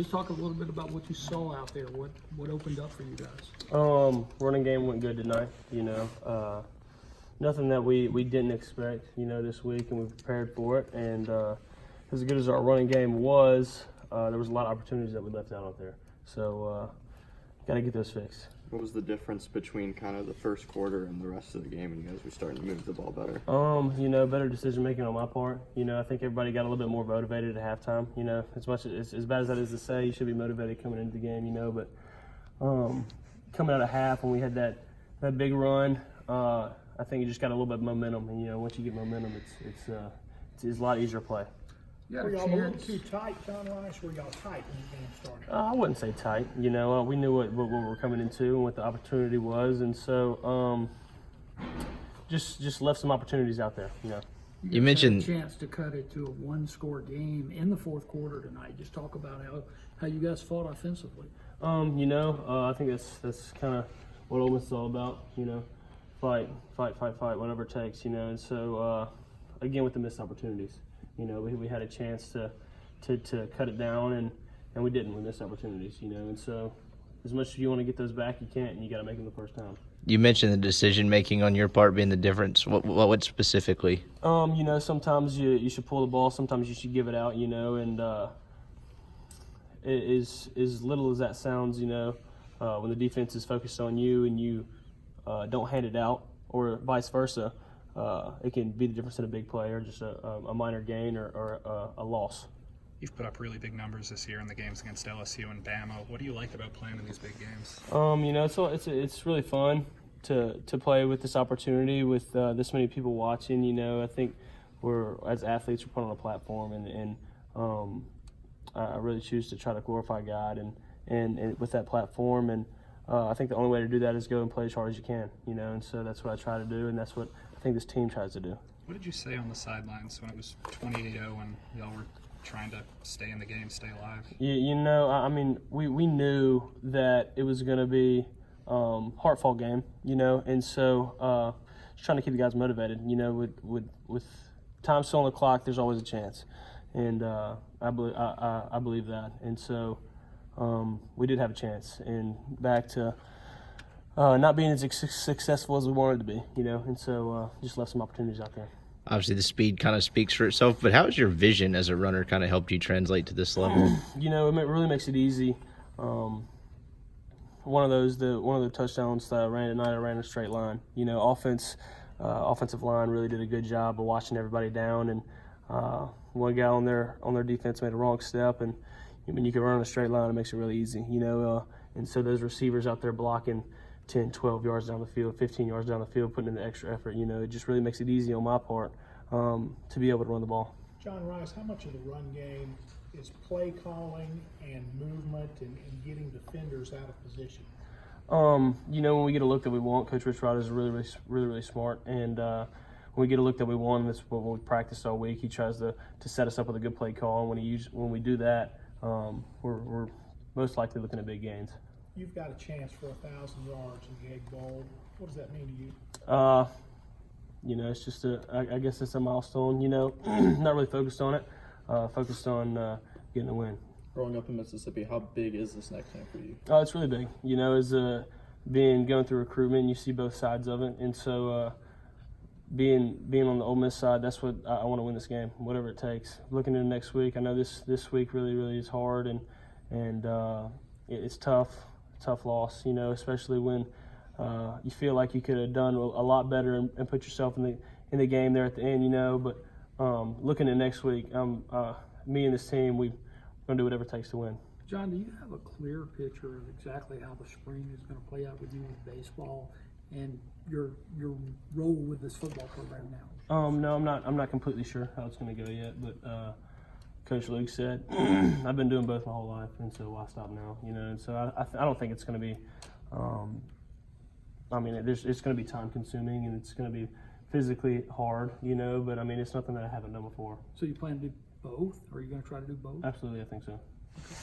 Just talk a little bit about what you saw out there. What opened up for you guys? Running game went good tonight. Nothing that we didn't expect. This week, and we prepared for it. And as good as our running game was, there was a lot of opportunities that we left out there. So, got to get those fixed. What was the difference between kind of the first quarter and the rest of the game when you guys were starting to move the ball better? Better decision making on my part. I think everybody got a little bit more motivated at halftime. As bad as that is to say, you should be motivated coming into the game. But coming out of half when we had that big run, I think you just got a little bit of momentum. And once you get momentum, it's a lot easier to play. Were y'all a little too tight, John Rice? Were y'all tight when the game started? I wouldn't say tight. We knew what we were coming into and what the opportunity was, and so just left some opportunities out there. You mentioned had a chance to cut it to a one-score game in the fourth quarter tonight. Just talk about how you guys fought offensively. I think that's kind of what Ole Miss is all about. Fight, whatever it takes. And so again with the missed opportunities. We had a chance to cut it down, and we didn't. We missed opportunities, and so as much as you want to get those back, you can't, and you got to make them the first time. You mentioned the decision-making on your part being the difference. What specifically? Sometimes you should pull the ball, sometimes you should give it out, and as little as that sounds, when the defense is focused on you and you don't hand it out, or vice versa, it can be the difference in a big play or just a minor gain or a loss. You've put up really big numbers this year in the games against LSU and Bama. What do you like about playing in these big games? It's really fun to play with this opportunity with this many people watching. I think as athletes, we're put on a platform, and I really choose to try to glorify God and with that platform. And I think the only way to do that is go and play as hard as you can. And so that's what I try to do, and that's what I think this team tries to do. What did you say on the sidelines when it was 28-0 and y'all were trying to stay in the game, stay alive? We knew that it was going to be hard-fought game, and so just trying to keep the guys motivated. With time still on the clock, there's always a chance, and I believe that, and so we did have a chance, and back to not being as successful as we wanted to be, and so just left some opportunities out there. Obviously, the speed kind of speaks for itself, but how has your vision as a runner kind of helped you translate to this level? It really makes it easy. One of the touchdowns that I ran tonight, I ran a straight line. Offensive line really did a good job of watching everybody down, and one guy on their defense made a wrong step, and when you can run a straight line, it makes it really easy. And so those receivers out there blocking 10, 12 yards down the field, 15 yards down the field, putting in the extra effort, it just really makes it easy on my part to be able to run the ball. John Rice, how much of the run game is play calling and movement and getting defenders out of position? When we get a look that we want, Coach Rich Rod is really smart, and when we get a look that we want, that's what we practiced all week. He tries to set us up with a good play call, and when we do that, we're most likely looking at big gains. You've got a chance for 1,000 yards in the Egg Bowl. What does that mean to you? It's just I guess it's a milestone. Not really focused on it. Focused on getting a win. Growing up in Mississippi, how big is this next game for you? It's really big. As going through recruitment, you see both sides of it, and so being on the Ole Miss side, that's what I want to win this game, whatever it takes. Looking into next week, I know this week really is hard, and it's tough loss, especially when you feel like you could have done a lot better and put yourself in the game there at the end, But looking at next week, me and this team, we're going to do whatever it takes to win. John, do you have a clear picture of exactly how the spring is going to play out with you with baseball and your role with this football program now? No, I'm not completely sure how it's going to go yet, but Coach Luke said I've been doing both my whole life, and so why stop now? And so I don't think it's going to be. It's going to be time consuming, and it's going to be physically hard, But it's nothing that I haven't done before. So you plan to do both, or are you going to try to do both? Absolutely, I think so. Okay.